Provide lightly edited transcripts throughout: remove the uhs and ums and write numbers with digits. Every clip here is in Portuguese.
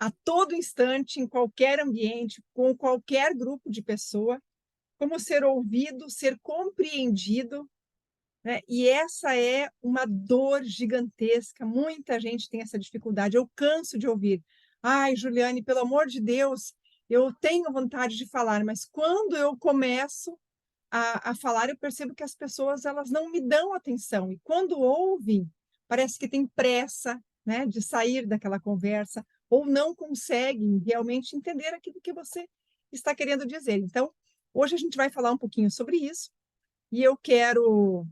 a todo instante, em qualquer ambiente, com qualquer grupo de pessoa, como ser ouvido, ser compreendido, né? E essa é uma dor gigantesca. Muita gente tem essa dificuldade. Eu canso de ouvir: "Ai, Juliane, pelo amor de Deus, eu tenho vontade de falar, mas quando eu começo a falar, eu percebo que as pessoas elas não me dão atenção. E quando ouvem, parece que tem pressa, né, de sair daquela conversa, ou não conseguem realmente entender aquilo que você está querendo dizer. Então, hoje a gente vai falar um pouquinho sobre isso, e eu quero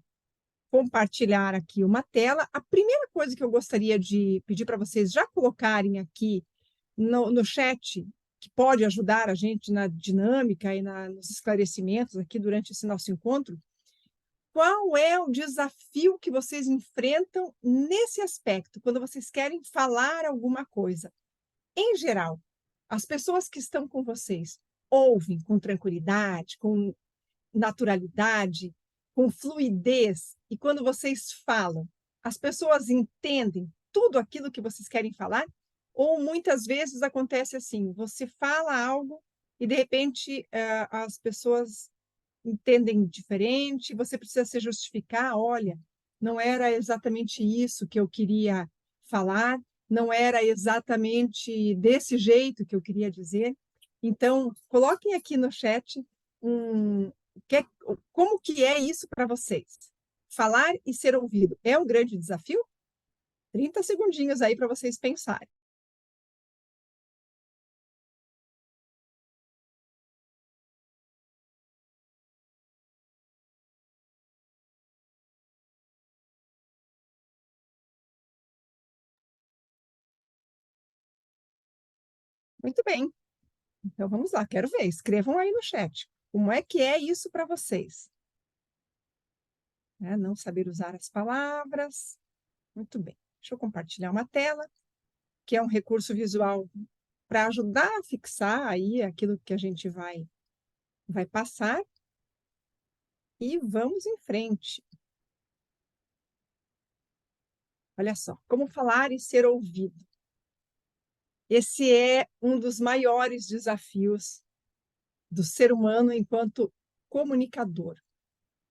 compartilhar aqui uma tela. A primeira coisa que eu gostaria de pedir para vocês já colocarem aqui no chat, que pode ajudar a gente na dinâmica e nos esclarecimentos aqui durante esse nosso encontro, qual é o desafio que vocês enfrentam nesse aspecto, quando vocês querem falar alguma coisa? Em geral, as pessoas que estão com vocês ouvem com tranquilidade, com naturalidade, com fluidez, e quando vocês falam, as pessoas entendem tudo aquilo que vocês querem falar? Ou muitas vezes acontece assim, você fala algo e de repente, as pessoas entendem diferente, você precisa se justificar: "Olha, não era exatamente isso que eu queria falar, não era exatamente desse jeito que eu queria dizer". Então, coloquem aqui no chat um que como que é isso para vocês? Falar e ser ouvido é um grande desafio? 30 segundinhos aí para vocês pensarem. Muito bem, então vamos lá, quero ver, escrevam aí no chat. Como é que é isso para vocês? Né, não saber usar as palavras. Muito bem. Deixa eu compartilhar uma tela, que é um recurso visual para ajudar a fixar aí aquilo que a gente vai passar, e vamos em frente. Olha só, como falar e ser ouvido. Esse é um dos maiores desafios do ser humano enquanto comunicador.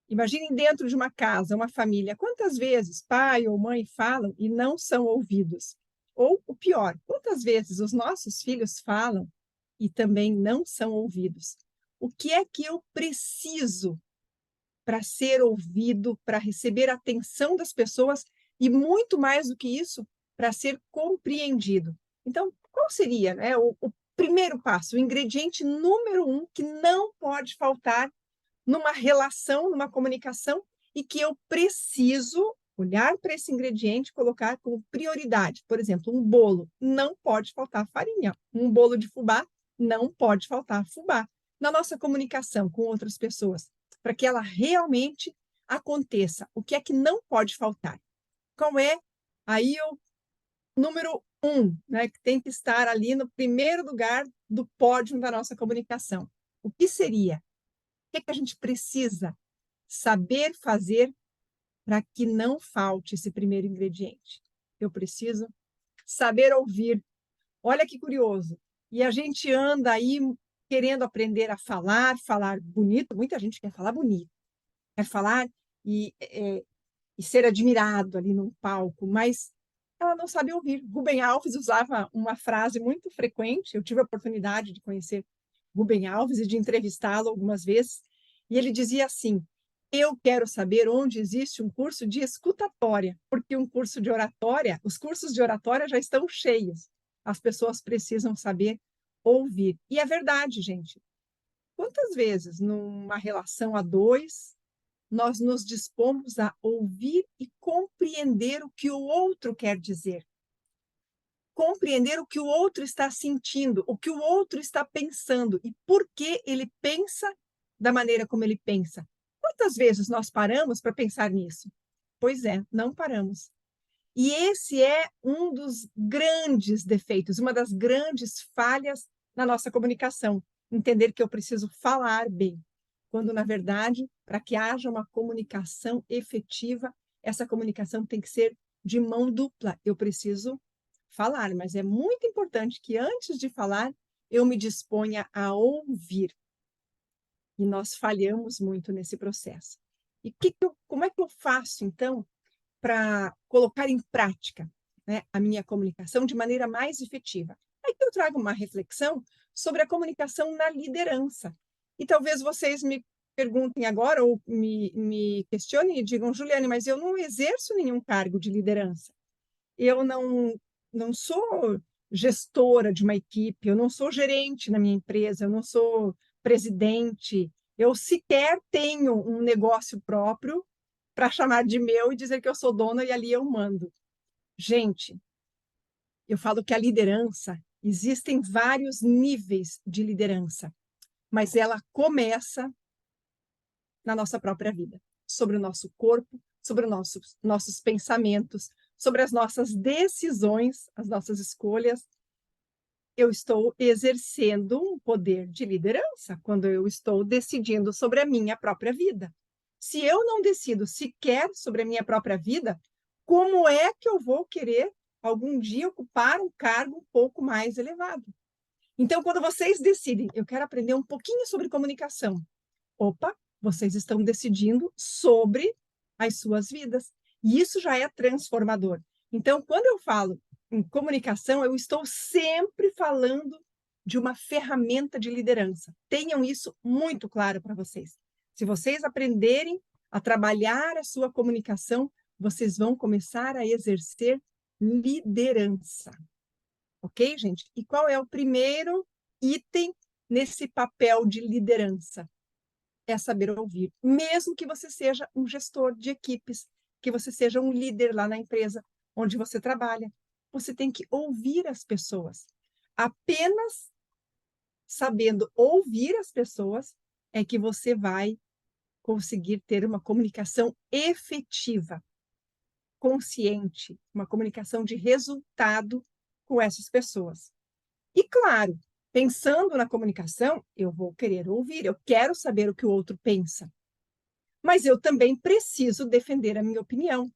Imaginem dentro de uma casa, uma família, quantas vezes pai ou mãe falam e não são ouvidos? Ou o pior, quantas vezes os nossos filhos falam e também não são ouvidos? O que é que eu preciso para ser ouvido, para receber a atenção das pessoas e muito mais do que isso, para ser compreendido? Então, qual seria, né, o primeiro passo, o ingrediente número um que não pode faltar numa relação, numa comunicação, e que eu preciso olhar para esse ingrediente e colocar como prioridade? Por exemplo, um bolo, não pode faltar farinha. Um bolo de fubá, não pode faltar fubá. Na nossa comunicação com outras pessoas, para que ela realmente aconteça, o que é que não pode faltar? Qual é aí o número um, né, que tem que estar ali no primeiro lugar do pódio da nossa comunicação? O que seria? O que é que a gente precisa saber fazer para que não falte esse primeiro ingrediente? Eu preciso saber ouvir. Olha que curioso. E a gente anda aí querendo aprender a falar, falar bonito. Muita gente quer falar bonito, quer falar e ser admirado ali num palco, mas ela não sabe ouvir. Rubem Alves usava uma frase muito frequente. Eu tive a oportunidade de conhecer Rubem Alves e de entrevistá-lo algumas vezes, e ele dizia assim: eu quero saber onde existe um curso de escutatória, porque um curso de oratória, os cursos de oratória já estão cheios. As pessoas precisam saber ouvir. E é verdade, gente. Quantas vezes, numa relação a dois, nós nos dispomos a ouvir e compreender o que o outro quer dizer, compreender o que o outro está sentindo, o que o outro está pensando e por que ele pensa da maneira como ele pensa? Quantas vezes nós paramos para pensar nisso? Pois é, não paramos. E esse é um dos grandes defeitos, uma das grandes falhas na nossa comunicação. Entender que eu preciso falar bem, quando, na verdade, para que haja uma comunicação efetiva, essa comunicação tem que ser de mão dupla. Eu preciso falar, mas é muito importante que antes de falar, eu me disponha a ouvir. E nós falhamos muito nesse processo. E como é que eu faço, então, para colocar em prática, né, a minha comunicação de maneira mais efetiva? Aí que eu trago uma reflexão sobre a comunicação na liderança. E talvez vocês me perguntem agora ou me questionem e digam, Juliane, mas eu não exerço nenhum cargo de liderança. Eu não sou gestora de uma equipe, eu não sou gerente na minha empresa, eu não sou presidente, eu sequer tenho um negócio próprio para chamar de meu e dizer que eu sou dona e ali eu mando. Gente, eu falo que a liderança, existem vários níveis de liderança, mas ela começa na nossa própria vida, sobre o nosso corpo, sobre os nossos pensamentos, sobre as nossas decisões, as nossas escolhas. Eu estou exercendo um poder de liderança quando eu estou decidindo sobre a minha própria vida. Se eu não decido sequer sobre a minha própria vida, como é que eu vou querer algum dia ocupar um cargo um pouco mais elevado? Então, quando vocês decidem, eu quero aprender um pouquinho sobre comunicação. Opa, vocês estão decidindo sobre as suas vidas. E isso já é transformador. Então, quando eu falo em comunicação, eu estou sempre falando de uma ferramenta de liderança. Tenham isso muito claro para vocês. Se vocês aprenderem a trabalhar a sua comunicação, vocês vão começar a exercer liderança. Ok, gente? E qual é o primeiro item nesse papel de liderança? É saber ouvir, mesmo que você seja um gestor de equipes, que você seja um líder lá na empresa onde você trabalha. Você tem que ouvir as pessoas. Apenas sabendo ouvir as pessoas é que você vai conseguir ter uma comunicação efetiva, consciente, uma comunicação de resultado com essas pessoas. E claro, pensando na comunicação, eu vou querer ouvir, eu quero saber o que o outro pensa. Mas eu também preciso defender a minha opinião.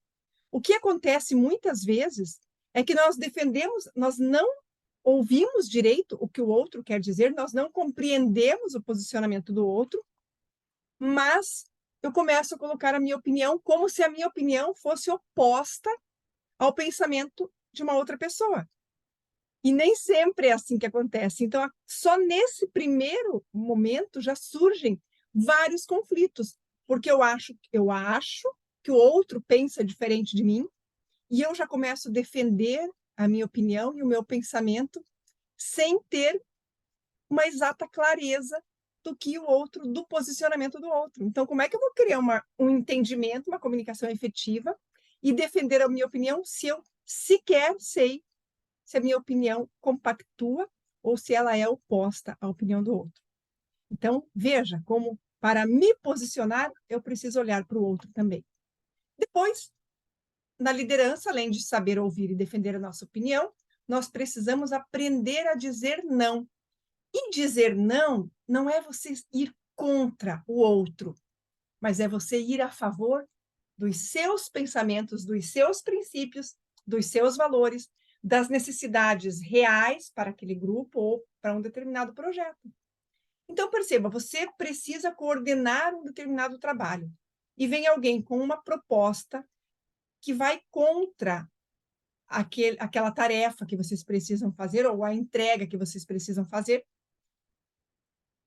O que acontece muitas vezes é que nós defendemos, nós não ouvimos direito o que o outro quer dizer, nós não compreendemos o posicionamento do outro, mas eu começo a colocar a minha opinião como se a minha opinião fosse oposta ao pensamento de uma outra pessoa. E nem sempre é assim que acontece. Então, só nesse primeiro momento já surgem vários conflitos, porque eu acho que o outro pensa diferente de mim, e eu já começo a defender a minha opinião e o meu pensamento sem ter uma exata clareza do posicionamento do outro. Então, como é que eu vou criar um entendimento, uma comunicação efetiva e defender a minha opinião se eu sequer sei se a minha opinião compactua ou se ela é oposta à opinião do outro? Então, veja como, para me posicionar, eu preciso olhar para o outro também. Depois, na liderança, além de saber ouvir e defender a nossa opinião, nós precisamos aprender a dizer não. E dizer não não é você ir contra o outro, mas é você ir a favor dos seus pensamentos, dos seus princípios, dos seus valores, das necessidades reais para aquele grupo ou para um determinado projeto. Então, perceba, você precisa coordenar um determinado trabalho e vem alguém com uma proposta que vai contra aquela tarefa que vocês precisam fazer ou a entrega que vocês precisam fazer.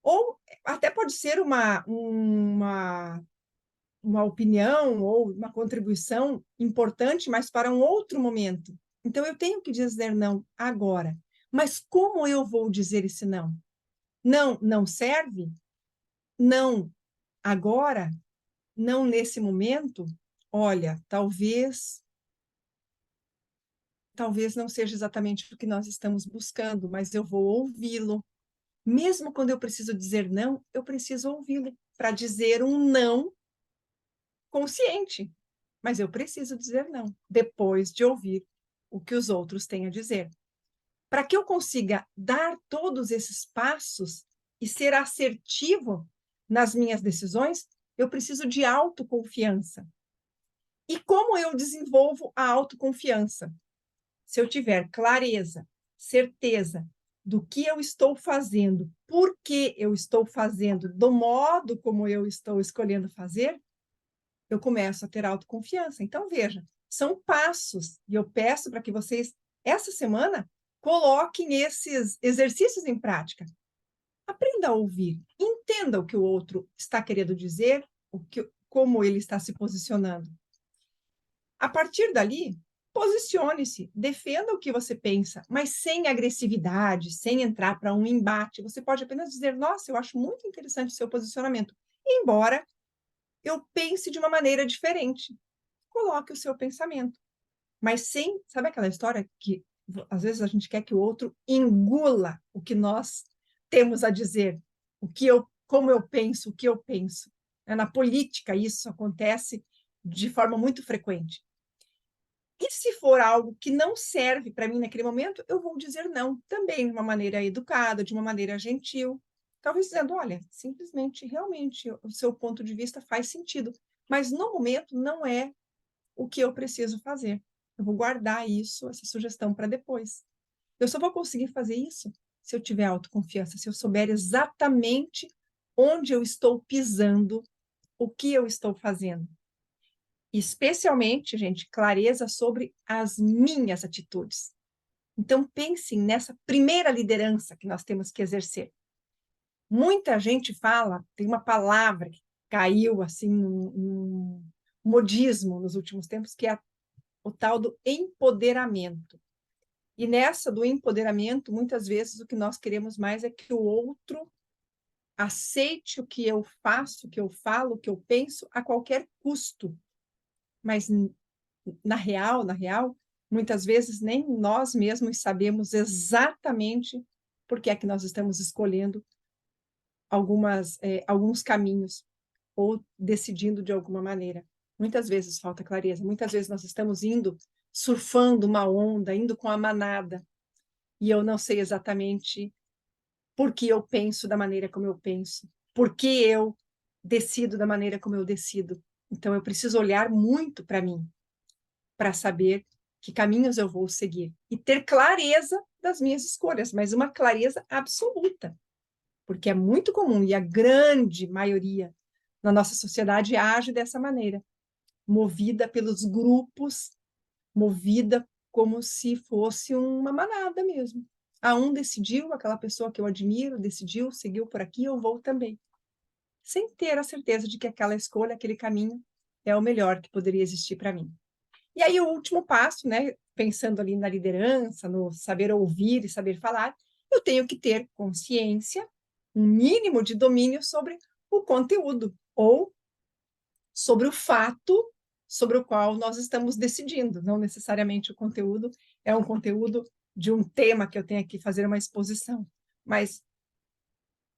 Ou até pode ser uma opinião ou uma contribuição importante, mas para um outro momento. Então, eu tenho que dizer não agora. Mas como eu vou dizer esse não? Não, não serve? Não agora? Não nesse momento? Olha, talvez não seja exatamente o que nós estamos buscando, mas eu vou ouvi-lo. Mesmo quando eu preciso dizer não, eu preciso ouvi-lo para dizer um não consciente. Mas eu preciso dizer não, depois de ouvir o que os outros têm a dizer. Para que eu consiga dar todos esses passos e ser assertivo nas minhas decisões, eu preciso de autoconfiança. E como eu desenvolvo a autoconfiança? Se eu tiver clareza, certeza do que eu estou fazendo, por que eu estou fazendo, do modo como eu estou escolhendo fazer, eu começo a ter autoconfiança. Então, veja, são passos, e eu peço para que vocês, essa semana, coloquem esses exercícios em prática. Aprenda a ouvir, entenda o que o outro está querendo dizer, como ele está se posicionando. A partir dali, posicione-se, defenda o que você pensa, mas sem agressividade, sem entrar para um embate. Você pode apenas dizer: nossa, eu acho muito interessante o seu posicionamento, embora eu pense de uma maneira diferente. Coloque o seu pensamento, mas sem, sabe aquela história que às vezes a gente quer que o outro engula o que nós temos a dizer, como eu penso, o que eu penso. Na política isso acontece de forma muito frequente. E se for algo que não serve para mim naquele momento, eu vou dizer não, também de uma maneira educada, de uma maneira gentil, talvez dizendo: olha, simplesmente, realmente, o seu ponto de vista faz sentido, mas no momento não é o que eu preciso fazer. Eu vou guardar isso, essa sugestão para depois. Eu só vou conseguir fazer isso se eu tiver autoconfiança, se eu souber exatamente onde eu estou pisando, o que eu estou fazendo. Especialmente, gente, clareza sobre as minhas atitudes. Então, pensem nessa primeira liderança que nós temos que exercer. Muita gente fala, tem uma palavra que caiu assim num modismo nos últimos tempos, que é o tal do empoderamento. E nessa do empoderamento, muitas vezes o que nós queremos mais é que o outro aceite o que eu faço, o que eu falo, o que eu penso, a qualquer custo. Mas na real, muitas vezes nem nós mesmos sabemos exatamente por que é que nós estamos escolhendo alguns caminhos ou decidindo de alguma maneira. Muitas vezes falta clareza, muitas vezes nós estamos indo, surfando uma onda, indo com a manada, e eu não sei exatamente por que eu penso da maneira como eu penso, por que eu decido da maneira como eu decido. Então, eu preciso olhar muito para mim, para saber que caminhos eu vou seguir e ter clareza das minhas escolhas, mas uma clareza absoluta, porque é muito comum e a grande maioria na nossa sociedade age dessa maneira, movida pelos grupos, movida como se fosse uma manada mesmo. Um decidiu, aquela pessoa que eu admiro, decidiu, seguiu por aqui, eu vou também. Sem ter a certeza de que aquela escolha, aquele caminho é o melhor que poderia existir para mim. E aí o último passo, né, pensando ali na liderança, no saber ouvir e saber falar, eu tenho que ter consciência, um mínimo de domínio sobre o conteúdo ou sobre o fato sobre o qual nós estamos decidindo. Não necessariamente o conteúdo é um conteúdo de um tema que eu tenho que fazer uma exposição, mas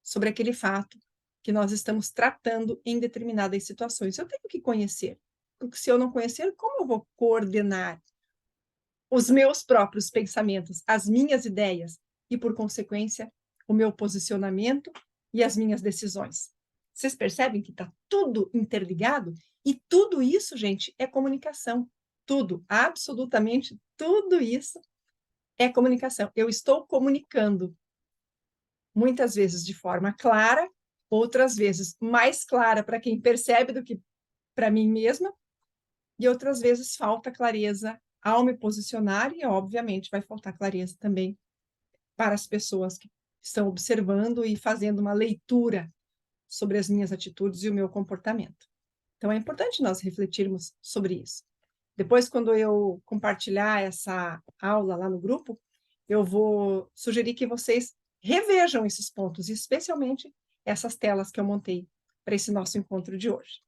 sobre aquele fato que nós estamos tratando em determinadas situações. Eu tenho que conhecer, porque se eu não conhecer, como eu vou coordenar os meus próprios pensamentos, as minhas ideias e, por consequência, o meu posicionamento e as minhas decisões? Vocês percebem que está tudo interligado? E tudo isso, gente, é comunicação. Tudo, absolutamente tudo isso é comunicação. Eu estou comunicando, muitas vezes de forma clara, outras vezes mais clara para quem percebe do que para mim mesma, e outras vezes falta clareza ao me posicionar, e obviamente vai faltar clareza também para as pessoas que estão observando e fazendo uma leitura sobre as minhas atitudes e o meu comportamento. Então, é importante nós refletirmos sobre isso. Depois, quando eu compartilhar essa aula lá no grupo, eu vou sugerir que vocês revejam esses pontos, especialmente essas telas que eu montei para esse nosso encontro de hoje.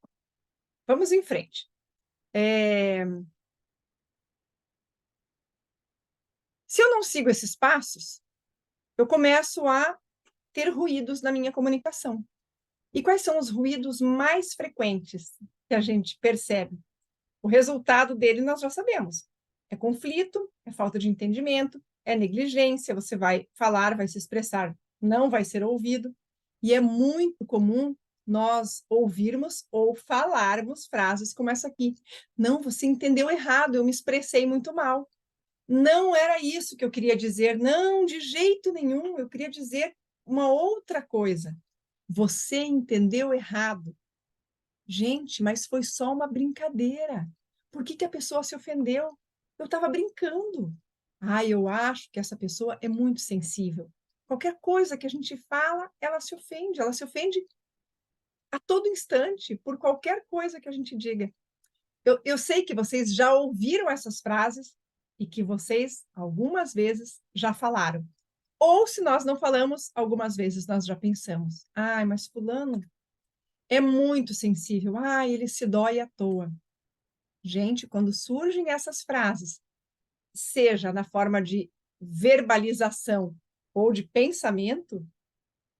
Vamos em frente. Se eu não sigo esses passos, eu começo a ter ruídos na minha comunicação. E quais são os ruídos mais frequentes que a gente percebe? O resultado dele nós já sabemos. É conflito, é falta de entendimento, é negligência, você vai falar, vai se expressar, não vai ser ouvido. E é muito comum nós ouvirmos ou falarmos frases como essa aqui. Não, você entendeu errado, eu me expressei muito mal. Não era isso que eu queria dizer, não, de jeito nenhum, eu queria dizer uma outra coisa. Você entendeu errado. Gente, mas foi só uma brincadeira. Por que que a pessoa se ofendeu? Eu estava brincando. Ah, eu acho que essa pessoa é muito sensível. Qualquer coisa que a gente fala, ela se ofende a todo instante, por qualquer coisa que a gente diga. Eu sei que vocês já ouviram essas frases e que vocês, algumas vezes, já falaram. Ou, se nós não falamos, algumas vezes nós já pensamos. Ai, mas fulano é muito sensível. Ai, ele se dói à toa. Gente, quando surgem essas frases, seja na forma de verbalização ou de pensamento,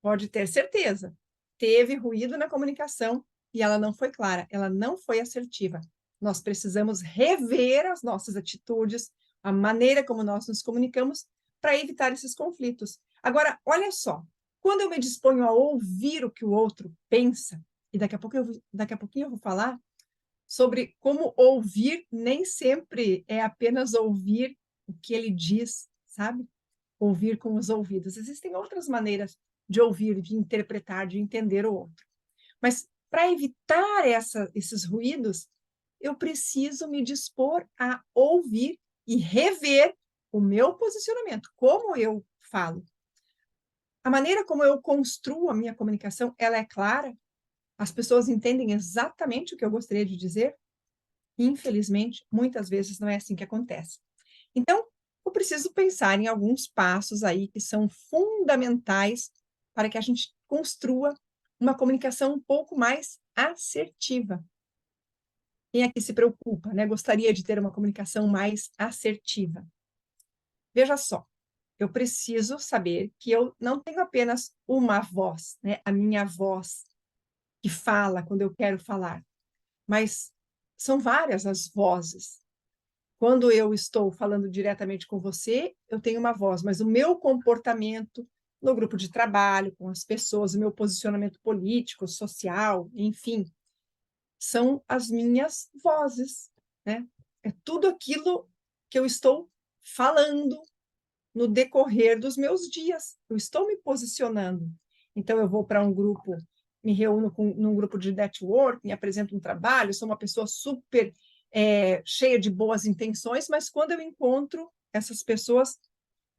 pode ter certeza, teve ruído na comunicação e ela não foi clara, ela não foi assertiva. Nós precisamos rever as nossas atitudes, a maneira como nós nos comunicamos, para evitar esses conflitos. Agora, olha só, quando eu me disponho a ouvir o que o outro pensa, e daqui a pouquinho eu vou falar sobre como ouvir nem sempre é apenas ouvir o que ele diz, sabe? Ouvir com os ouvidos. Existem outras maneiras de ouvir, de interpretar, de entender o outro. Mas para evitar esses ruídos, eu preciso me dispor a ouvir e rever o meu posicionamento, como eu falo. A maneira como eu construo a minha comunicação, ela é clara? As pessoas entendem exatamente o que eu gostaria de dizer? Infelizmente, muitas vezes não é assim que acontece. Então, eu preciso pensar em alguns passos aí que são fundamentais para que a gente construa uma comunicação um pouco mais assertiva. Quem aqui se preocupa, né? Gostaria de ter uma comunicação mais assertiva. Veja só, eu preciso saber que eu não tenho apenas uma voz, né? A minha voz que fala quando eu quero falar, mas são várias as vozes. Quando eu estou falando diretamente com você, eu tenho uma voz, mas o meu comportamento no grupo de trabalho, com as pessoas, o meu posicionamento político, social, enfim, são as minhas vozes, né? É tudo aquilo que eu estou falando no decorrer dos meus dias. Eu estou me posicionando. Então, eu vou para um grupo, me reúno num grupo de network, me apresento um trabalho, sou uma pessoa super cheia de boas intenções, mas quando eu encontro essas pessoas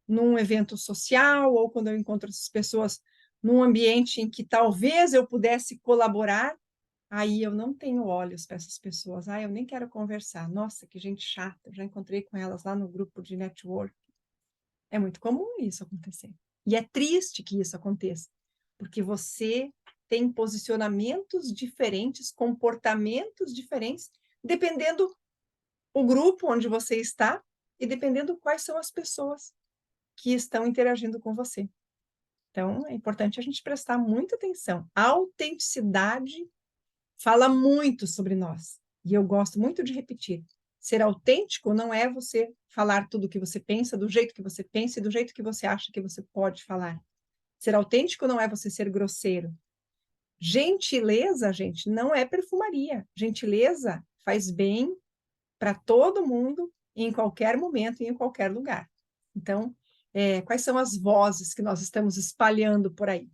num evento social ou quando eu encontro essas pessoas num ambiente em que talvez eu pudesse colaborar, aí eu não tenho olhos para essas pessoas. Ah, eu nem quero conversar. Nossa, que gente chata. Eu já encontrei com elas lá no grupo de network. É muito comum isso acontecer. E é triste que isso aconteça, porque você tem posicionamentos diferentes, comportamentos diferentes, dependendo o grupo onde você está e dependendo quais são as pessoas que estão interagindo com você. Então, é importante a gente prestar muita atenção. A autenticidade fala muito sobre nós. E eu gosto muito de repetir. Ser autêntico não é você falar tudo o que você pensa, do jeito que você pensa e do jeito que você acha que você pode falar. Ser autêntico não é você ser grosseiro. Gentileza, gente, não é perfumaria. Gentileza faz bem para todo mundo, em qualquer momento e em qualquer lugar. Então, quais são as vozes que nós estamos espalhando por aí?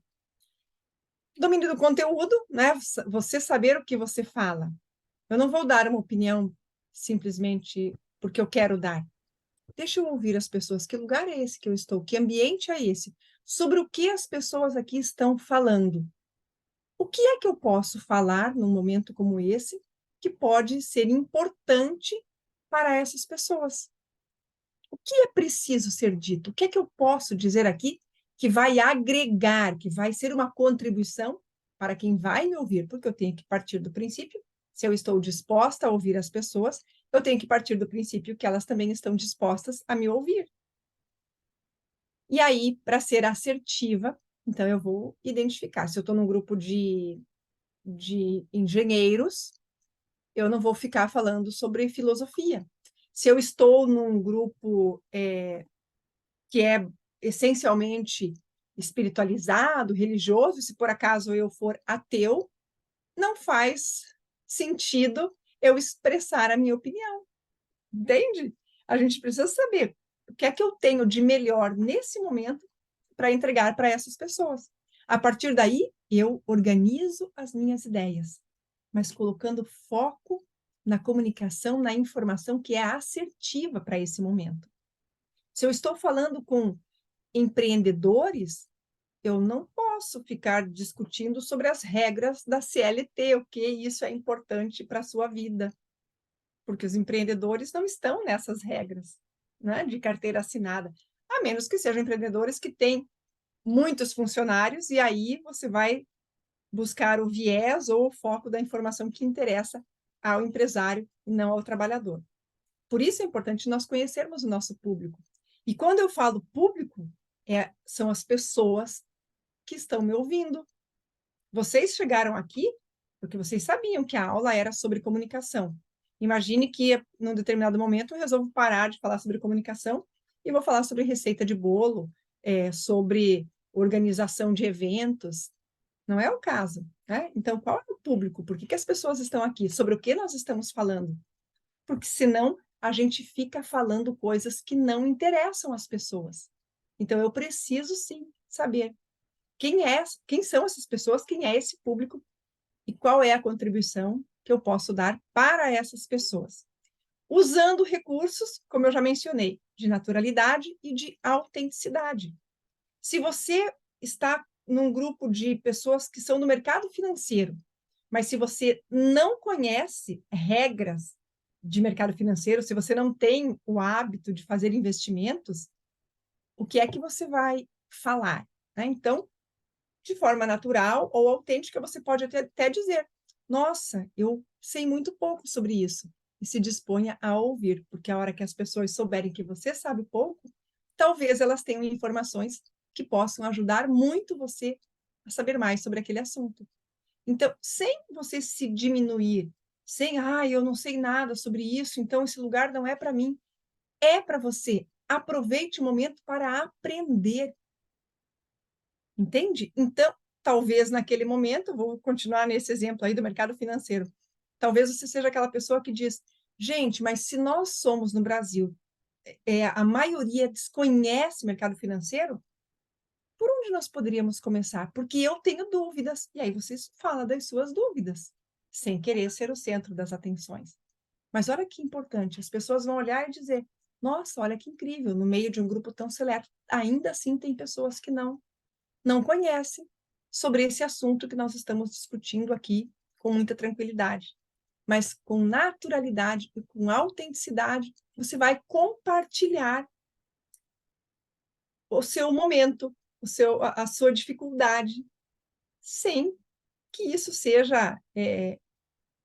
Domínio do conteúdo, né? Você saber o que você fala. Eu não vou dar uma opinião simplesmente porque eu quero dar. Deixa eu ouvir as pessoas. Que lugar é esse que eu estou? Que ambiente é esse? Sobre o que as pessoas aqui estão falando? O que é que eu posso falar num momento como esse que pode ser importante para essas pessoas? O que é preciso ser dito? O que é que eu posso dizer aqui que vai agregar, que vai ser uma contribuição para quem vai me ouvir? Porque eu tenho que partir do princípio, se eu estou disposta a ouvir as pessoas, eu tenho que partir do princípio que elas também estão dispostas a me ouvir. E aí, para ser assertiva, então eu vou identificar. Se eu estou num grupo de engenheiros, eu não vou ficar falando sobre filosofia. Se eu estou num grupo que é essencialmente espiritualizado, religioso, se por acaso eu for ateu, não faz sentido eu expressar a minha opinião. Entende? A gente precisa saber O que é que eu tenho de melhor nesse momento para entregar para essas pessoas? A partir daí, eu organizo as minhas ideias, mas colocando foco na comunicação, na informação que é assertiva para esse momento. Se eu estou falando com empreendedores, eu não posso ficar discutindo sobre as regras da CLT, o que isso é importante para a sua vida, porque os empreendedores não estão nessas regras, né, de carteira assinada, a menos que sejam empreendedores que têm muitos funcionários, e aí você vai buscar o viés ou o foco da informação que interessa ao empresário e não ao trabalhador. Por isso é importante nós conhecermos o nosso público. E quando eu falo público, são as pessoas que estão me ouvindo. Vocês chegaram aqui porque vocês sabiam que a aula era sobre comunicação. Imagine que, num determinado momento, eu resolvo parar de falar sobre comunicação e vou falar sobre receita de bolo, sobre organização de eventos. Não é o caso, né? Então, qual é o público? Por que as pessoas estão aqui? Sobre o que nós estamos falando? Porque senão a gente fica falando coisas que não interessam às pessoas. Então, eu preciso sim saber quem são essas pessoas, quem é esse público e qual é a contribuição que eu posso dar para essas pessoas. Usando recursos, como eu já mencionei, de naturalidade e de autenticidade. Se você está num grupo de pessoas que são do mercado financeiro, mas se você não conhece regras de mercado financeiro, se você não tem o hábito de fazer investimentos, o que é que você vai falar? Né? Então, de forma natural ou autêntica, você pode até dizer: nossa, eu sei muito pouco sobre isso. E se disponha a ouvir, porque a hora que as pessoas souberem que você sabe pouco, talvez elas tenham informações que possam ajudar muito você a saber mais sobre aquele assunto. Então, sem você se diminuir, sem, eu não sei nada sobre isso, então esse lugar não é para mim. É para você. Aproveite o momento para aprender. Entende? Então, talvez naquele momento, vou continuar nesse exemplo aí do mercado financeiro, talvez você seja aquela pessoa que diz: gente, mas se nós somos no Brasil, a maioria desconhece o mercado financeiro, por onde nós poderíamos começar? Porque eu tenho dúvidas. E aí você fala das suas dúvidas, sem querer ser o centro das atenções. Mas olha que importante, as pessoas vão olhar e dizer: nossa, olha que incrível, no meio de um grupo tão seleto, ainda assim tem pessoas que não conhecem sobre esse assunto que nós estamos discutindo aqui com muita tranquilidade. Mas com naturalidade e com autenticidade, você vai compartilhar o seu momento, a sua dificuldade, sem que isso seja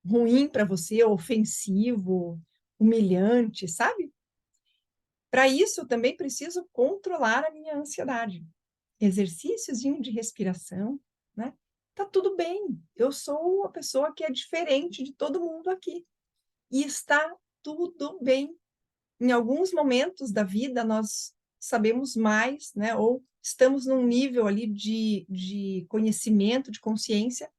ruim para você, ofensivo, humilhante, sabe? Para isso, eu também preciso controlar a minha ansiedade. Exercícios de respiração, né? Tá tudo bem. Eu sou a pessoa que é diferente de todo mundo aqui. E está tudo bem. Em alguns momentos da vida, nós sabemos mais, né? Ou estamos num nível ali de conhecimento, de consciência,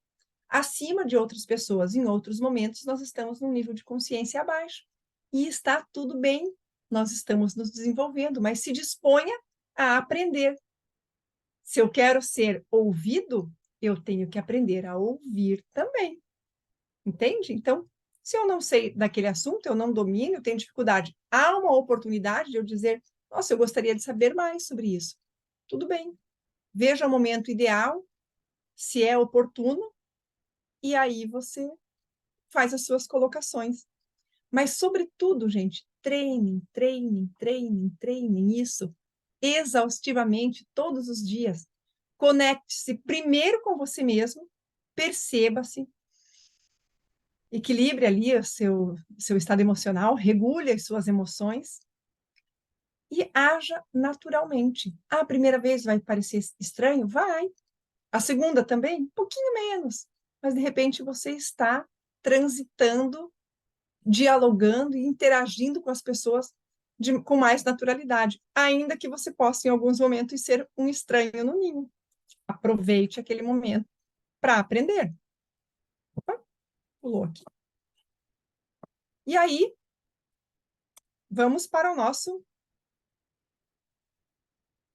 acima de outras pessoas. Em outros momentos, nós estamos num nível de consciência abaixo. E está tudo bem. Nós estamos nos desenvolvendo, mas se disponha a aprender. Se eu quero ser ouvido, eu tenho que aprender a ouvir também. Entende? Então, se eu não sei daquele assunto, eu não domino, eu tenho dificuldade, há uma oportunidade de eu dizer: nossa, eu gostaria de saber mais sobre isso. Tudo bem. Veja o momento ideal, se é oportuno, e aí você faz as suas colocações. Mas, sobretudo, gente, treinem, treinem, treinem, treinem isso exaustivamente todos os dias. Conecte-se primeiro com você mesmo, perceba-se, equilibre ali o seu estado emocional, regule as suas emoções e haja naturalmente. A primeira vez vai parecer estranho? Vai. A segunda também? Um pouquinho menos. Mas, de repente, você está transitando, dialogando e interagindo com as pessoas com mais naturalidade, ainda que você possa, em alguns momentos, ser um estranho no ninho. Aproveite aquele momento para aprender. Opa, pulou aqui. E aí, vamos para o nosso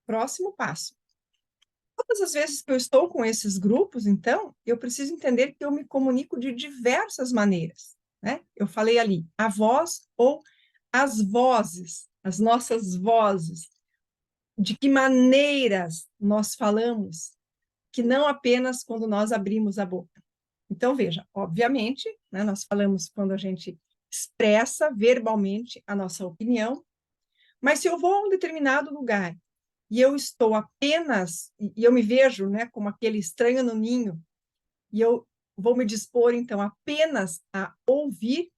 Próximo passo. Todas as vezes que eu estou com esses grupos, então, eu preciso entender que eu me comunico de diversas maneiras, né? Eu falei ali, a voz ou as vozes, as nossas vozes. De que maneiras nós falamos, que não apenas quando nós abrimos a boca. Então, veja, obviamente, né, nós falamos quando a gente expressa verbalmente a nossa opinião, mas se eu vou a um determinado lugar e eu estou apenas, e eu me vejo, né, como aquele estranho no ninho, e eu vou me dispor, então, apenas a ouvir,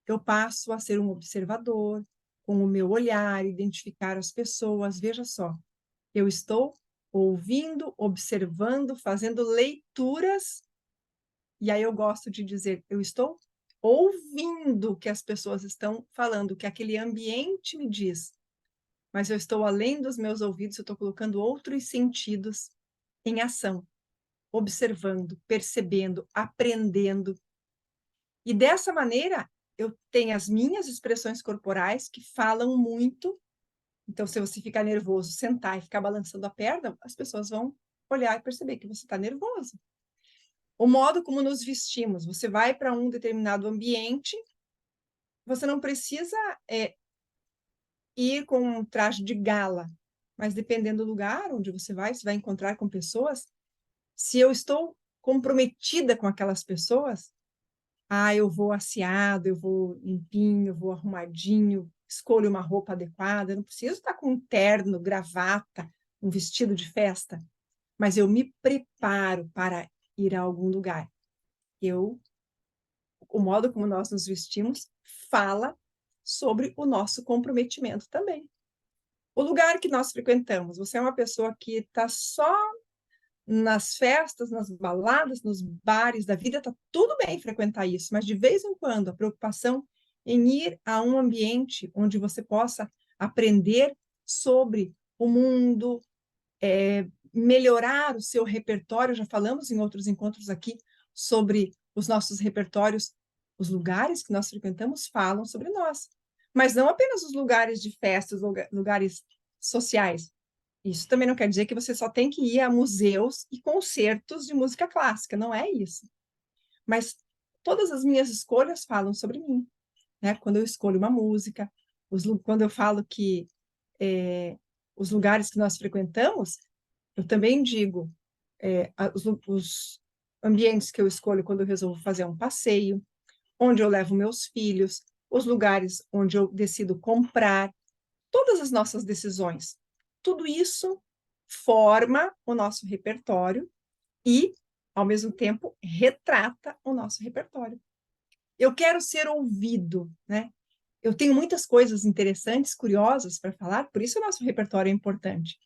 eu passo a ser um observador, com o meu olhar, identificar as pessoas. Veja só, eu estou ouvindo, observando, fazendo leituras, e aí eu gosto de dizer, eu estou ouvindo o que as pessoas estão falando, o que aquele ambiente me diz, mas eu estou além dos meus ouvidos, eu estou colocando outros sentidos em ação, observando, percebendo, aprendendo. E dessa maneira, eu tenho as minhas expressões corporais que falam muito. Então, se você ficar nervoso, sentar e ficar balançando a perna, as pessoas vão olhar e perceber que você está nervoso. O modo como nos vestimos, você vai para um determinado ambiente, você não precisa ir com um traje de gala, mas dependendo do lugar onde você vai encontrar com pessoas. Se eu estou comprometida com aquelas pessoas, eu vou aseado, eu vou limpinho, eu vou arrumadinho, escolho uma roupa adequada, eu não preciso estar com um terno, gravata, um vestido de festa, mas eu me preparo para ir a algum lugar. O modo como nós nos vestimos fala sobre o nosso comprometimento também. O lugar que nós frequentamos, você é uma pessoa que está só nas festas, nas baladas, nos bares da vida, está tudo bem frequentar isso, mas de vez em quando a preocupação em ir a um ambiente onde você possa aprender sobre o mundo, melhorar o seu repertório. Já falamos em outros encontros aqui sobre os nossos repertórios, os lugares que nós frequentamos falam sobre nós, mas não apenas os lugares de festas, lugares sociais. Isso também não quer dizer que você só tem que ir a museus e concertos de música clássica, não é isso. Mas todas as minhas escolhas falam sobre mim, né? Quando eu escolho uma música, quando eu falo que os lugares que nós frequentamos, eu também digo os ambientes que eu escolho quando eu resolvo fazer um passeio, onde eu levo meus filhos, os lugares onde eu decido comprar, todas as nossas decisões. Tudo isso forma o nosso repertório e, ao mesmo tempo, retrata o nosso repertório. Eu quero ser ouvido, né? Eu tenho muitas coisas interessantes, curiosas para falar, por isso o nosso repertório é importante.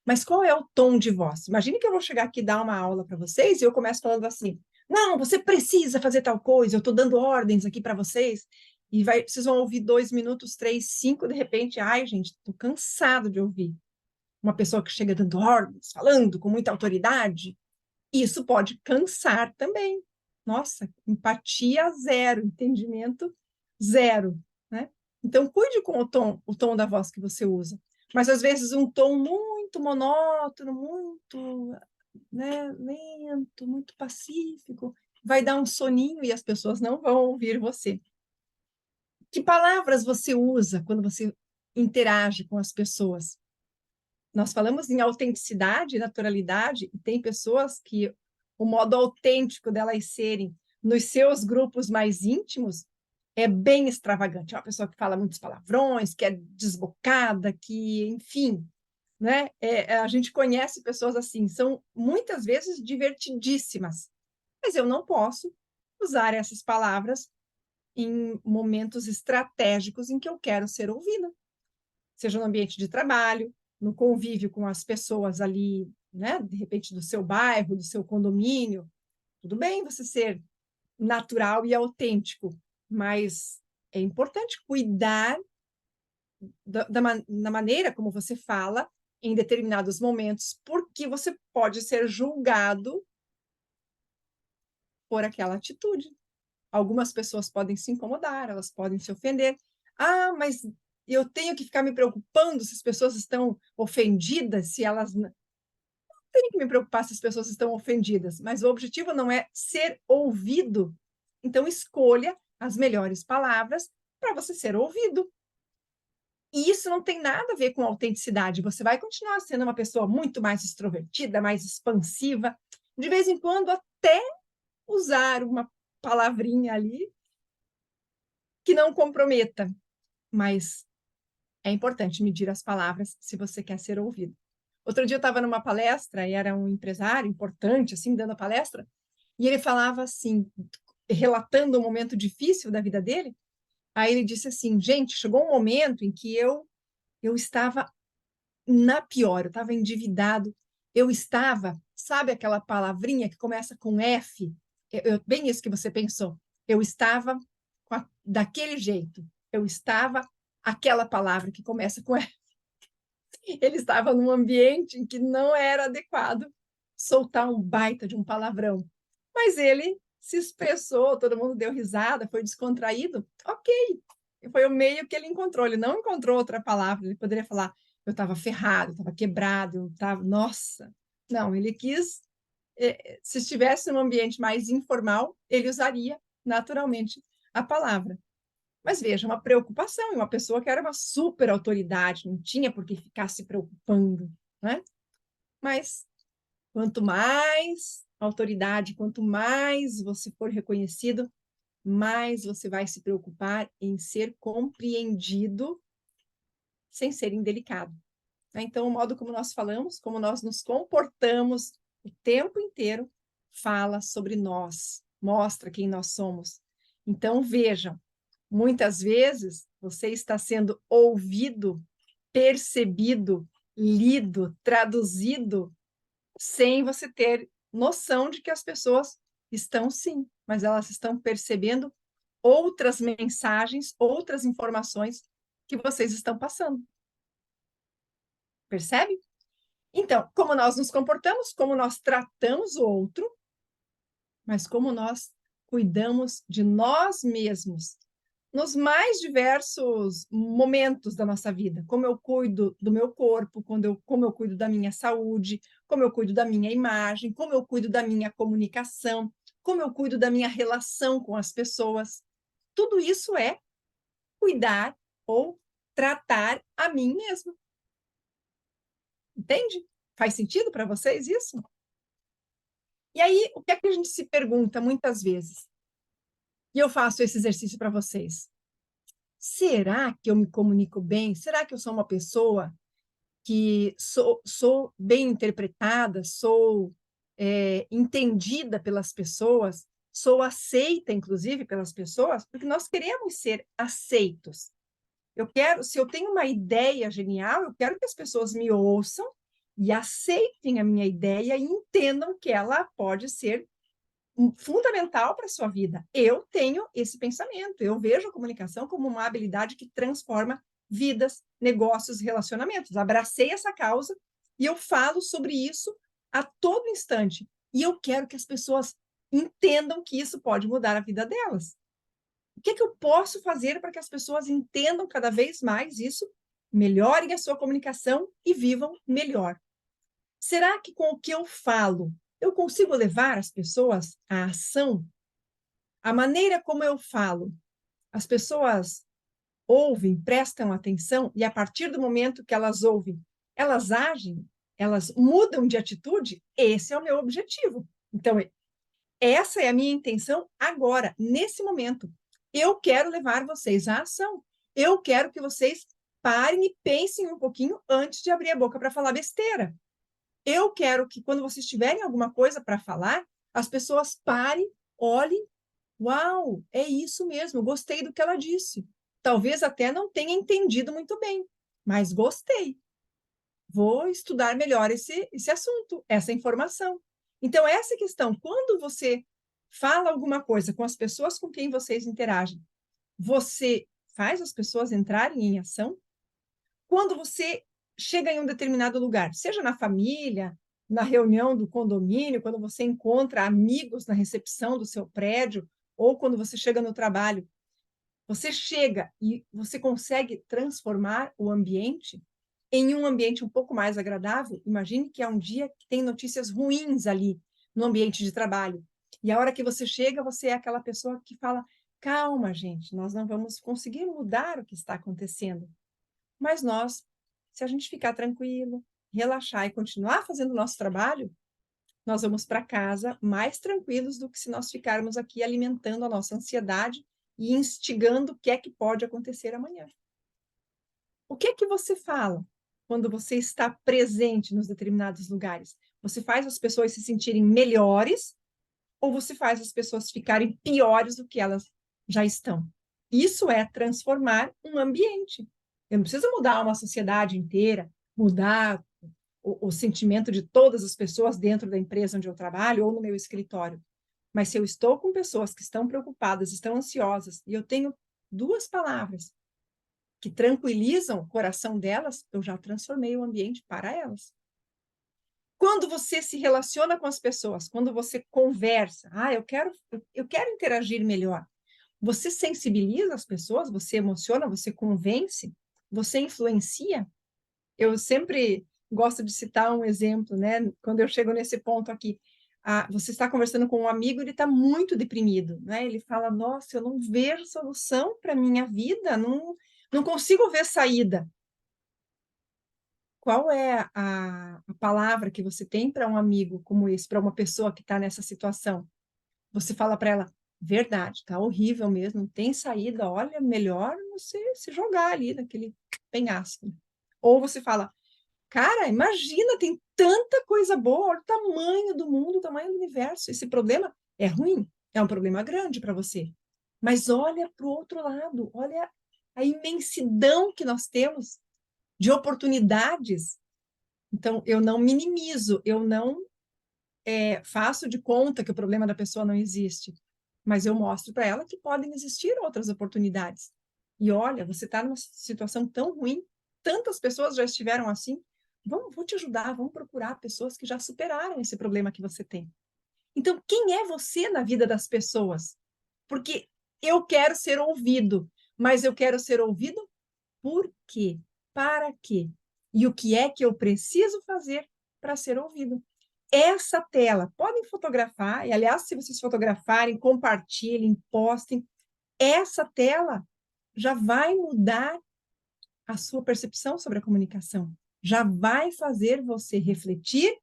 Mas qual é o tom de voz? Imagine que eu vou chegar aqui e dar uma aula para vocês e eu começo falando assim: não, você precisa fazer tal coisa, eu estou dando ordens aqui para vocês, e vocês vão ouvir 2 minutos, 3, 5, de repente, ai, gente, estou cansado de ouvir uma pessoa que chega dando ordens, falando com muita autoridade. Isso pode cansar também. Nossa, empatia zero, entendimento zero, né? Então, cuide com o tom da voz que você usa. Mas, às vezes, um tom muito monótono, muito, né, lento, muito pacífico, vai dar um soninho e as pessoas não vão ouvir você. Que palavras você usa quando você interage com as pessoas? Nós falamos em autenticidade, naturalidade, e tem pessoas que o modo autêntico delas serem nos seus grupos mais íntimos é bem extravagante. É uma pessoa que fala muitos palavrões, que é desbocada, que, enfim, né? A gente conhece pessoas assim, são muitas vezes divertidíssimas, mas eu não posso usar essas palavras em momentos estratégicos em que eu quero ser ouvida, seja no ambiente de trabalho, no convívio com as pessoas ali, né? De repente do seu bairro, do seu condomínio. Tudo bem você ser natural e autêntico, mas é importante cuidar da maneira como você fala em determinados momentos, porque você pode ser julgado por aquela atitude. Algumas pessoas podem se incomodar, elas podem se ofender. Mas eu tenho que ficar me preocupando se as pessoas estão ofendidas, se elas não tenho que me preocupar se as pessoas estão ofendidas, mas o objetivo não é ser ouvido. Então escolha as melhores palavras para você ser ouvido. E isso não tem nada a ver com autenticidade. Você vai continuar sendo uma pessoa muito mais extrovertida, mais expansiva, de vez em quando até usar uma palavrinha ali que não comprometa, mas é importante medir as palavras se você quer ser ouvido. Outro dia eu estava numa palestra e era um empresário importante, assim, dando a palestra, e ele falava assim, relatando um momento difícil da vida dele. Aí ele disse assim: gente, chegou um momento em que eu estava na pior, eu estava endividado, eu estava, sabe aquela palavrinha que começa com F? Bem isso que você pensou. Eu estava daquele jeito, eu estava aquela palavra que começa com F. Ele estava num ambiente em que não era adequado soltar um baita de um palavrão. Mas ele se expressou, todo mundo deu risada, foi descontraído. Ok, foi o meio que ele encontrou. Ele não encontrou outra palavra. Ele poderia falar: eu estava ferrado, eu estava quebrado, eu estava. Nossa! Não, ele quis. Se estivesse num ambiente mais informal, ele usaria naturalmente a palavra. Mas veja, uma preocupação, e uma pessoa que era uma super autoridade, não tinha por que ficar se preocupando, né? Mas quanto mais autoridade, quanto mais você for reconhecido, mais você vai se preocupar em ser compreendido sem ser indelicado. Então, o modo como nós falamos, como nós nos comportamos o tempo inteiro, fala sobre nós, mostra quem nós somos. Então, vejam, muitas vezes você está sendo ouvido, percebido, lido, traduzido, sem você ter noção de que as pessoas estão sim, mas elas estão percebendo outras mensagens, outras informações que vocês estão passando. Percebe? Então, como nós nos comportamos, como nós tratamos o outro, mas como nós cuidamos de nós mesmos nos mais diversos momentos da nossa vida. Como eu cuido do meu corpo, como eu cuido da minha saúde, como eu cuido da minha imagem, como eu cuido da minha comunicação, como eu cuido da minha relação com as pessoas. Tudo isso é cuidar ou tratar a mim mesma. Entende? Faz sentido para vocês isso? E aí, o que é que a gente se pergunta muitas vezes? E eu faço esse exercício para vocês. Será que eu me comunico bem? Será que eu sou uma pessoa que sou bem interpretada, sou entendida pelas pessoas, sou aceita, inclusive, pelas pessoas? Porque nós queremos ser aceitos. Eu quero, se eu tenho uma ideia genial, eu quero que as pessoas me ouçam e aceitem a minha ideia e entendam que ela pode ser fundamental para a sua vida. Eu tenho esse pensamento, eu vejo a comunicação como uma habilidade que transforma vidas, negócios, relacionamentos. Abracei essa causa e eu falo sobre isso a todo instante. E eu quero que as pessoas entendam que isso pode mudar a vida delas. O que é que eu posso fazer para que as pessoas entendam cada vez mais isso, melhorem a sua comunicação e vivam melhor? Será que com o que eu falo, eu consigo levar as pessoas à ação? A maneira como eu falo, as pessoas ouvem, prestam atenção, e a partir do momento que elas ouvem, elas agem, elas mudam de atitude? Esse é o meu objetivo. Então, essa é a minha intenção agora, nesse momento. Eu quero levar vocês à ação. Eu quero que vocês parem e pensem um pouquinho antes de abrir a boca para falar besteira. Eu quero que, quando vocês tiverem alguma coisa para falar, as pessoas parem, olhem. Uau, é isso mesmo, gostei do que ela disse. Talvez até não tenha entendido muito bem, mas gostei. Vou estudar melhor esse assunto, essa informação. Então, essa questão, quando você fala alguma coisa com as pessoas com quem vocês interagem, você faz as pessoas entrarem em ação? Quando você chega em um determinado lugar, seja na família, na reunião do condomínio, quando você encontra amigos na recepção do seu prédio, ou quando você chega no trabalho, Você chega e você consegue transformar o ambiente em um ambiente um pouco mais agradável. Imagine que é um dia que tem notícias ruins ali no ambiente de trabalho. E a hora que você chega, você é aquela pessoa que fala: calma, gente, nós não vamos conseguir mudar o que está acontecendo. Mas nós, se a gente ficar tranquilo, relaxar e continuar fazendo o nosso trabalho, nós vamos para casa mais tranquilos do que se nós ficarmos aqui alimentando a nossa ansiedade e instigando o que é que pode acontecer amanhã. O que é que você fala quando você está presente nos determinados lugares? Você faz as pessoas se sentirem melhores ou você faz as pessoas ficarem piores do que elas já estão? Isso é transformar um ambiente. Eu não preciso mudar uma sociedade inteira, mudar o sentimento de todas as pessoas dentro da empresa onde eu trabalho ou no meu escritório. Mas se eu estou com pessoas que estão preocupadas, estão ansiosas, e eu tenho duas palavras que tranquilizam o coração delas, eu já transformei o ambiente para elas. Quando você se relaciona com as pessoas, quando você conversa, eu quero interagir melhor. Você sensibiliza as pessoas, você emociona, você convence, você influencia. Eu sempre gosto de citar um exemplo, né? Quando eu chego nesse ponto aqui, você está conversando com um amigo, ele está muito deprimido, né? Ele fala: nossa, eu não vejo solução para a minha vida, não consigo ver saída. Qual é a palavra que você tem para um amigo como esse, para uma pessoa que está nessa situação? Você fala para ela: verdade, está horrível mesmo, não tem saída, olha, melhor você se jogar ali naquele penhasco. Ou você fala: cara, imagina, tem tanta coisa boa, olha o tamanho do mundo, o tamanho do universo. Esse problema é ruim, é um problema grande para você. Mas olha para o outro lado, olha a imensidão que nós temos de oportunidades. Então, eu não minimizo, eu não faço de conta que o problema da pessoa não existe, mas eu mostro para ela que podem existir outras oportunidades. E olha, você está numa situação tão ruim, tantas pessoas já estiveram assim, vou te ajudar, vamos procurar pessoas que já superaram esse problema que você tem. Então, quem é você na vida das pessoas? Porque eu quero ser ouvido, mas eu quero ser ouvido por quê? Para quê? E o que é que eu preciso fazer para ser ouvido? Essa tela, podem fotografar, e aliás, se vocês fotografarem, compartilhem, postem, essa tela já vai mudar a sua percepção sobre a comunicação, já vai fazer você refletir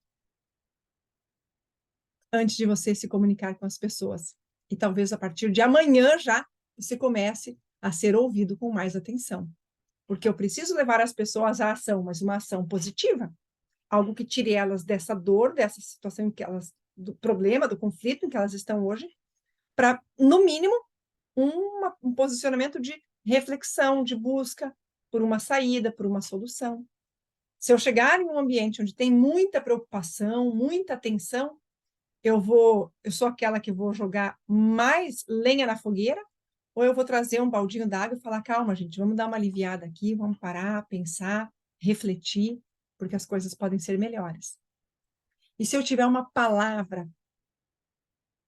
antes de você se comunicar com as pessoas. E talvez a partir de amanhã já você comece a ser ouvido com mais atenção. Porque eu preciso levar as pessoas à ação, mas uma ação positiva, algo que tire elas dessa dor, dessa situação em que elas, do problema, do conflito em que elas estão hoje, para, no mínimo, um posicionamento de reflexão, de busca por uma saída, por uma solução. Se eu chegar em um ambiente onde tem muita preocupação, muita tensão, eu sou aquela que vou jogar mais lenha na fogueira, ou eu vou trazer um baldinho d'água e falar: calma, gente, vamos dar uma aliviada aqui, vamos parar, pensar, refletir, porque as coisas podem ser melhores. E se eu tiver uma palavra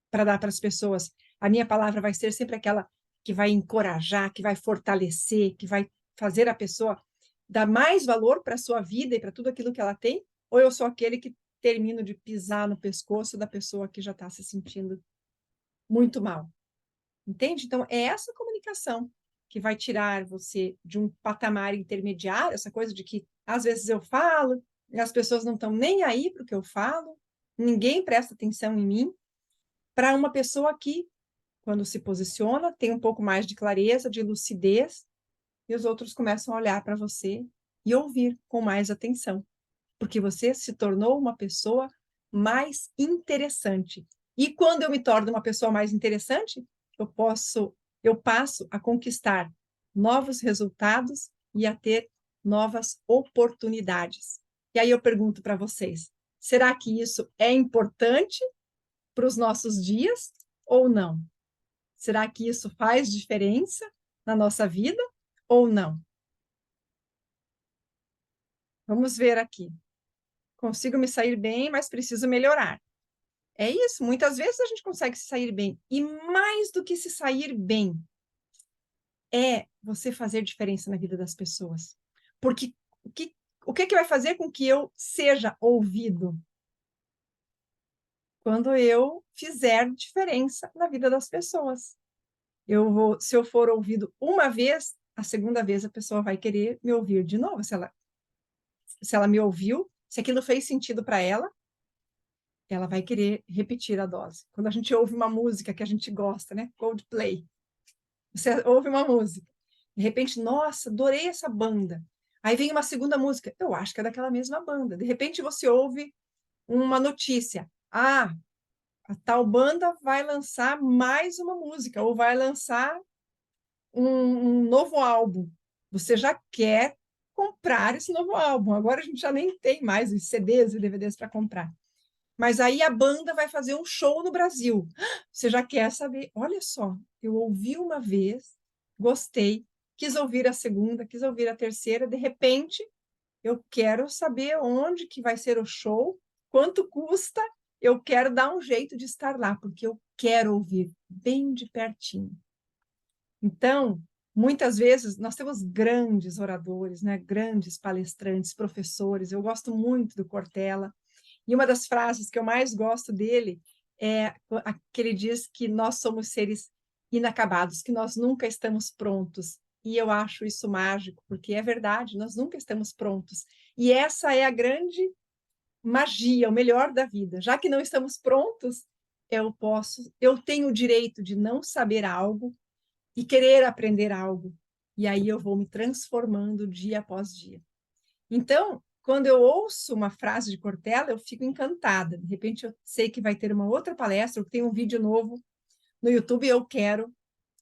para dar para as pessoas, a minha palavra vai ser sempre aquela que vai encorajar, que vai fortalecer, que vai fazer a pessoa dar mais valor para a sua vida e para tudo aquilo que ela tem, ou eu sou aquele que termino de pisar no pescoço da pessoa que já está se sentindo muito mal. Entende? Então, é essa comunicação que vai tirar você de um patamar intermediário, essa coisa de que às vezes eu falo e as pessoas não estão nem aí para o que eu falo, ninguém presta atenção em mim, para uma pessoa que, quando se posiciona, tem um pouco mais de clareza, de lucidez, e os outros começam a olhar para você e ouvir com mais atenção, porque você se tornou uma pessoa mais interessante. E quando eu me torno uma pessoa mais interessante, eu passo a conquistar novos resultados e a ter novas oportunidades. E aí eu pergunto para vocês, será que isso é importante para os nossos dias ou não? Será que isso faz diferença na nossa vida ou não? Vamos ver aqui. Consigo me sair bem, mas preciso melhorar. É isso, muitas vezes a gente consegue se sair bem. E mais do que se sair bem, é você fazer diferença na vida das pessoas. Porque o que vai fazer com que eu seja ouvido? Quando eu fizer diferença na vida das pessoas. Se eu for ouvido uma vez, a segunda vez a pessoa vai querer me ouvir de novo. Se ela me ouviu, se aquilo fez sentido para ela vai querer repetir a dose. Quando a gente ouve uma música que a gente gosta, né? Coldplay. Você ouve uma música, de repente, nossa, adorei essa banda. Aí vem uma segunda música, eu acho que é daquela mesma banda. De repente você ouve uma notícia. Ah, a tal banda vai lançar mais uma música, ou vai lançar um novo álbum. Você já quer comprar esse novo álbum. Agora a gente já nem tem mais os CDs e DVDs para comprar. Mas aí a banda vai fazer um show no Brasil. Você já quer saber, olha só, eu ouvi uma vez, gostei, quis ouvir a segunda, quis ouvir a terceira, de repente eu quero saber onde que vai ser o show, quanto custa, eu quero dar um jeito de estar lá, porque eu quero ouvir bem de pertinho. Então, muitas vezes nós temos grandes oradores, né? Grandes palestrantes, professores. Eu gosto muito do Cortella. E uma das frases que eu mais gosto dele é a que ele diz que nós somos seres inacabados, que nós nunca estamos prontos. E eu acho isso mágico, porque é verdade, nós nunca estamos prontos. E essa é a grande magia, o melhor da vida. Já que não estamos prontos, eu tenho o direito de não saber algo e querer aprender algo. E aí eu vou me transformando dia após dia. Então, quando eu ouço uma frase de Cortella, eu fico encantada. De repente, eu sei que vai ter uma outra palestra, ou que tem um vídeo novo no YouTube e eu quero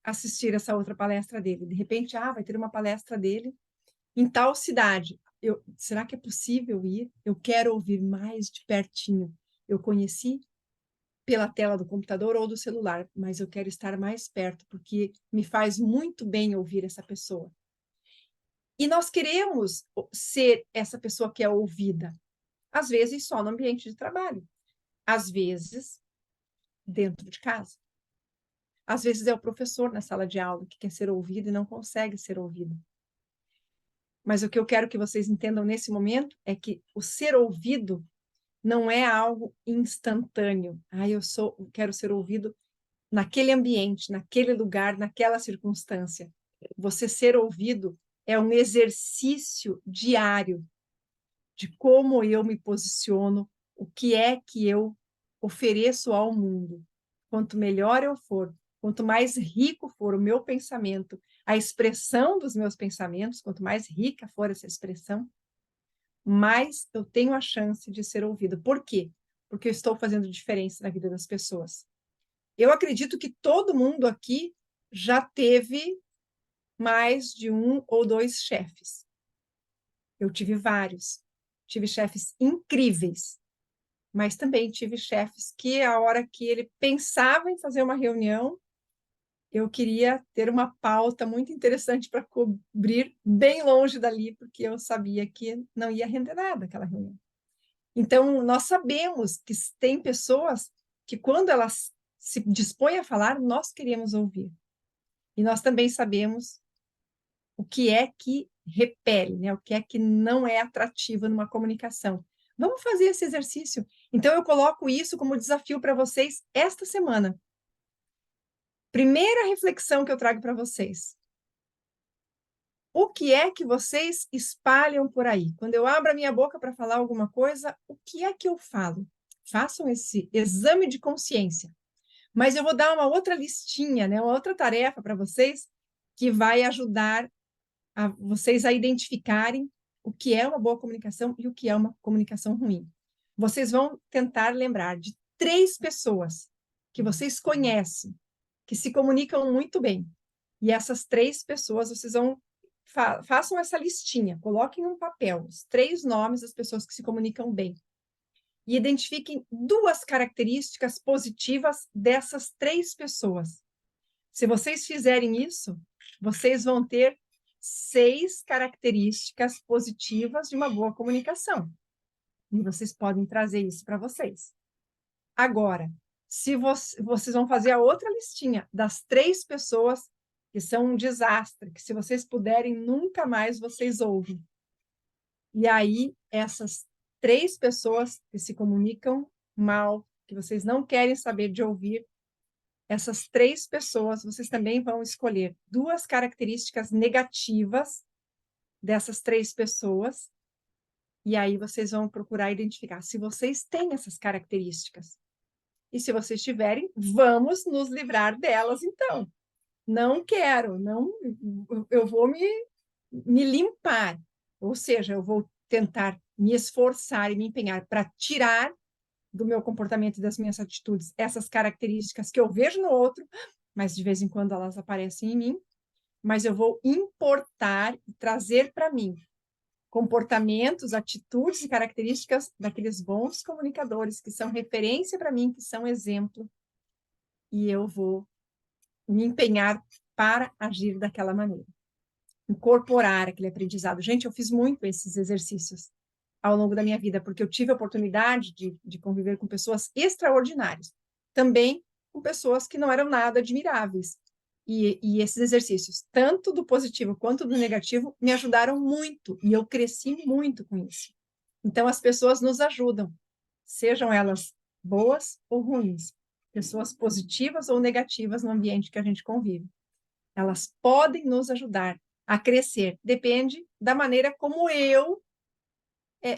assistir essa outra palestra dele. De repente, vai ter uma palestra dele em tal cidade. Será que é possível ir? Eu quero ouvir mais de pertinho. Eu conheci pela tela do computador ou do celular, mas eu quero estar mais perto, porque me faz muito bem ouvir essa pessoa. E nós queremos ser essa pessoa que é ouvida, às vezes só no ambiente de trabalho, às vezes dentro de casa. Às vezes é o professor na sala de aula que quer ser ouvido e não consegue ser ouvido. Mas o que eu quero que vocês entendam nesse momento é que o ser ouvido não é algo instantâneo. Quero ser ouvido naquele ambiente, naquele lugar, naquela circunstância. Você ser ouvido é um exercício diário de como eu me posiciono, o que é que eu ofereço ao mundo. Quanto melhor eu for, quanto mais rico for o meu pensamento, a expressão dos meus pensamentos, quanto mais rica for essa expressão, mais eu tenho a chance de ser ouvido. Por quê? Porque eu estou fazendo diferença na vida das pessoas. Eu acredito que todo mundo aqui já teve mais de um ou dois chefes. Eu tive vários. Tive chefes incríveis, mas também tive chefes que, a hora que ele pensava em fazer uma reunião, eu queria ter uma pauta muito interessante para cobrir bem longe dali, porque eu sabia que não ia render nada aquela reunião. Então, nós sabemos que tem pessoas que, quando elas se dispõem a falar, nós queremos ouvir. E nós também sabemos o que é que repele, né? O que é que não é atrativo numa comunicação. Vamos fazer esse exercício. Então, eu coloco isso como desafio para vocês esta semana. Primeira reflexão que eu trago para vocês. O que é que vocês espalham por aí? Quando eu abro a minha boca para falar alguma coisa, o que é que eu falo? Façam esse exame de consciência. Mas eu vou dar uma outra listinha, né? Uma outra tarefa para vocês que vai ajudar vocês a identificarem o que é uma boa comunicação e o que é uma comunicação ruim. Vocês vão tentar lembrar de 3 pessoas que vocês conhecem, que se comunicam muito bem. E essas 3 pessoas, vocês vão façam essa listinha, coloquem um papel os 3 nomes das pessoas que se comunicam bem. E identifiquem 2 características positivas dessas 3 pessoas. Se vocês fizerem isso, vocês vão ter 6 características positivas de uma boa comunicação. E vocês podem trazer isso para vocês. Agora, se vocês vão fazer a outra listinha das 3 pessoas que são um desastre, que se vocês puderem, nunca mais vocês ouvem. E aí, essas 3 pessoas que se comunicam mal, que vocês não querem saber de ouvir, essas 3 pessoas, vocês também vão escolher 2 características negativas dessas 3 pessoas, e aí vocês vão procurar identificar se vocês têm essas características. E se vocês tiverem, vamos nos livrar delas, então. Não quero, não, eu vou me limpar. Ou seja, eu vou tentar me esforçar e me empenhar para tirar do meu comportamento e das minhas atitudes essas características que eu vejo no outro, mas de vez em quando elas aparecem em mim, mas eu vou importar e trazer para mim comportamentos, atitudes e características daqueles bons comunicadores que são referência para mim, que são exemplo, e eu vou me empenhar para agir daquela maneira. Incorporar aquele aprendizado. Gente, eu fiz muito esses exercícios ao longo da minha vida, porque eu tive a oportunidade de conviver com pessoas extraordinárias. Também com pessoas que não eram nada admiráveis. E esses exercícios, tanto do positivo quanto do negativo, me ajudaram muito. E eu cresci muito com isso. Então, as pessoas nos ajudam, sejam elas boas ou ruins, pessoas positivas ou negativas no ambiente que a gente convive. Elas podem nos ajudar a crescer. Depende da maneira como eu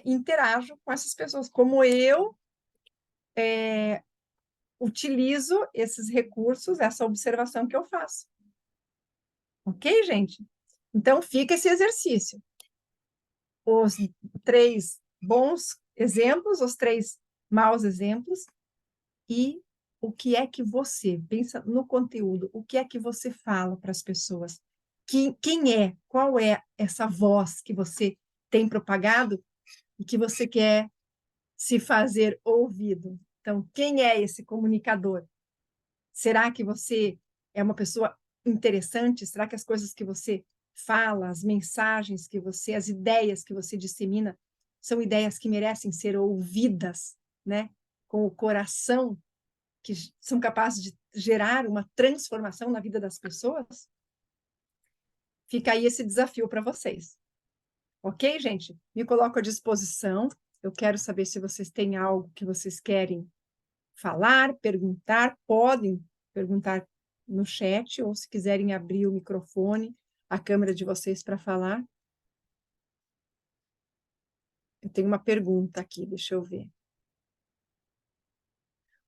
interajo com essas pessoas, como eu utilizo esses recursos, essa observação que eu faço. Ok, gente? Então, fica esse exercício. Os 3 bons exemplos, os 3 maus exemplos, e o que é que você, pensa no conteúdo, o que é que você fala para as pessoas? Quem é, qual é essa voz que você tem propagado e que você quer se fazer ouvido? Então, quem é esse comunicador? Será que você é uma pessoa interessante? Será que as coisas que você fala, as mensagens que você, as ideias que você dissemina, são ideias que merecem ser ouvidas, né? Com o coração, que são capazes de gerar uma transformação na vida das pessoas? Fica aí esse desafio para vocês. Ok, gente? Me coloco à disposição. Eu quero saber se vocês têm algo que vocês querem falar, perguntar, podem perguntar no chat, ou se quiserem abrir o microfone, a câmera de vocês para falar. Eu tenho uma pergunta aqui, deixa eu ver.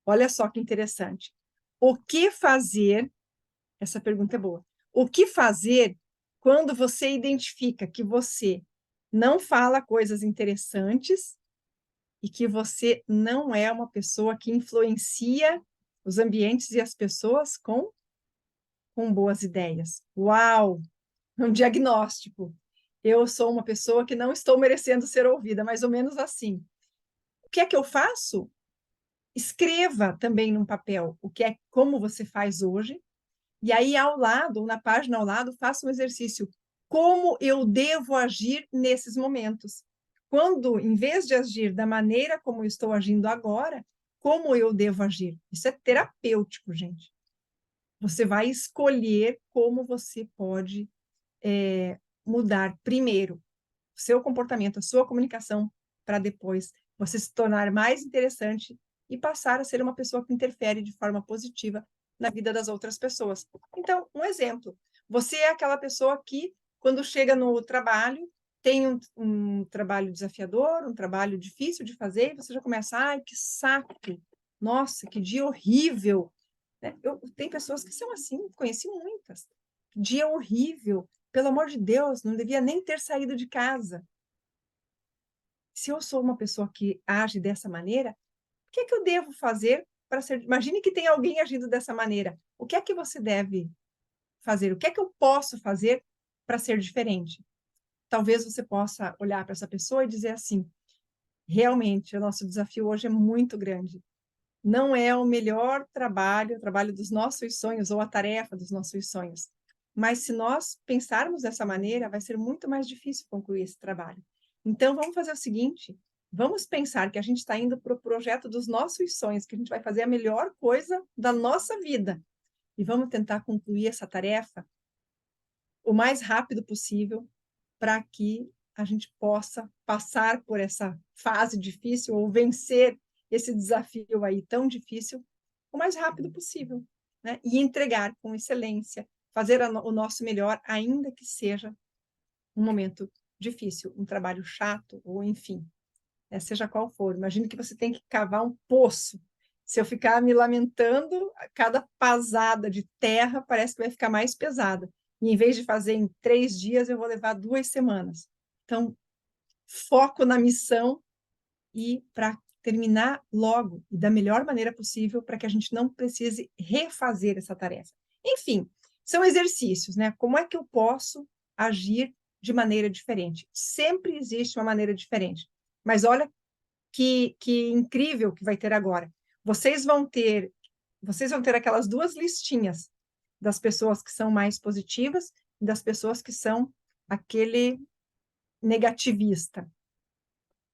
Olha só que interessante. O que fazer? Essa pergunta é boa. O que fazer quando você identifica que você não fala coisas interessantes e que você não é uma pessoa que influencia os ambientes e as pessoas com boas ideias? Uau! Um diagnóstico. Eu sou uma pessoa que não estou merecendo ser ouvida, mais ou menos assim. O que é que eu faço? Escreva também num papel o que é, como você faz hoje, e aí ao lado, ou na página ao lado, faça um exercício. Como eu devo agir nesses momentos? Quando, em vez de agir da maneira como eu estou agindo agora, como eu devo agir? Isso é terapêutico, gente. Você vai escolher como você pode mudar primeiro o seu comportamento, a sua comunicação, para depois você se tornar mais interessante e passar a ser uma pessoa que interfere de forma positiva na vida das outras pessoas. Então, um exemplo, você é aquela pessoa que, quando chega no trabalho, tem um trabalho desafiador, um trabalho difícil de fazer, e você já começa, ai, que saco, nossa, que dia horrível. Né? Tem pessoas que são assim, conheci muitas. Que dia horrível, pelo amor de Deus, não devia nem ter saído de casa. Se eu sou uma pessoa que age dessa maneira, o que é que eu devo fazer para ser... Imagine que tem alguém agindo dessa maneira. O que é que você deve fazer? O que é que eu posso fazer para ser diferente? Talvez você possa olhar para essa pessoa e dizer assim, realmente, o nosso desafio hoje é muito grande. Não é o melhor trabalho, o trabalho dos nossos sonhos ou a tarefa dos nossos sonhos. Mas se nós pensarmos dessa maneira, vai ser muito mais difícil concluir esse trabalho. Então, vamos fazer o seguinte, vamos pensar que a gente está indo para o projeto dos nossos sonhos, que a gente vai fazer a melhor coisa da nossa vida. E vamos tentar concluir essa tarefa o mais rápido possível para que a gente possa passar por essa fase difícil ou vencer esse desafio aí tão difícil o mais rápido possível, né? E entregar com excelência, fazer o nosso melhor, ainda que seja um momento difícil, um trabalho chato, ou enfim, né? Seja qual for. Imagine que você tem que cavar um poço. Se eu ficar me lamentando, cada pasada de terra parece que vai ficar mais pesada. E em vez de fazer em 3 dias, eu vou levar 2 semanas. Então, foco na missão e para terminar logo e da melhor maneira possível para que a gente não precise refazer essa tarefa. Enfim, são exercícios, né? Como é que eu posso agir de maneira diferente? Sempre existe uma maneira diferente. Mas olha que incrível que vai ter agora. Vocês vão ter aquelas 2 listinhas das pessoas que são mais positivas e das pessoas que são aquele negativista.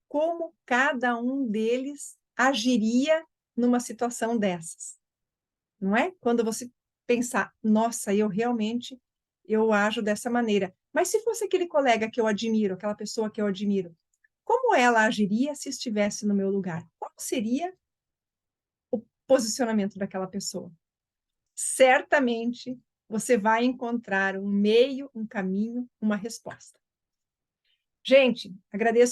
Como cada um deles agiria numa situação dessas, não é? Quando você pensar, nossa, eu ajo dessa maneira. Mas se fosse aquele colega que eu admiro, aquela pessoa que eu admiro, como ela agiria se estivesse no meu lugar? Qual seria o posicionamento daquela pessoa? Certamente você vai encontrar um meio, um caminho, uma resposta. Gente, agradeço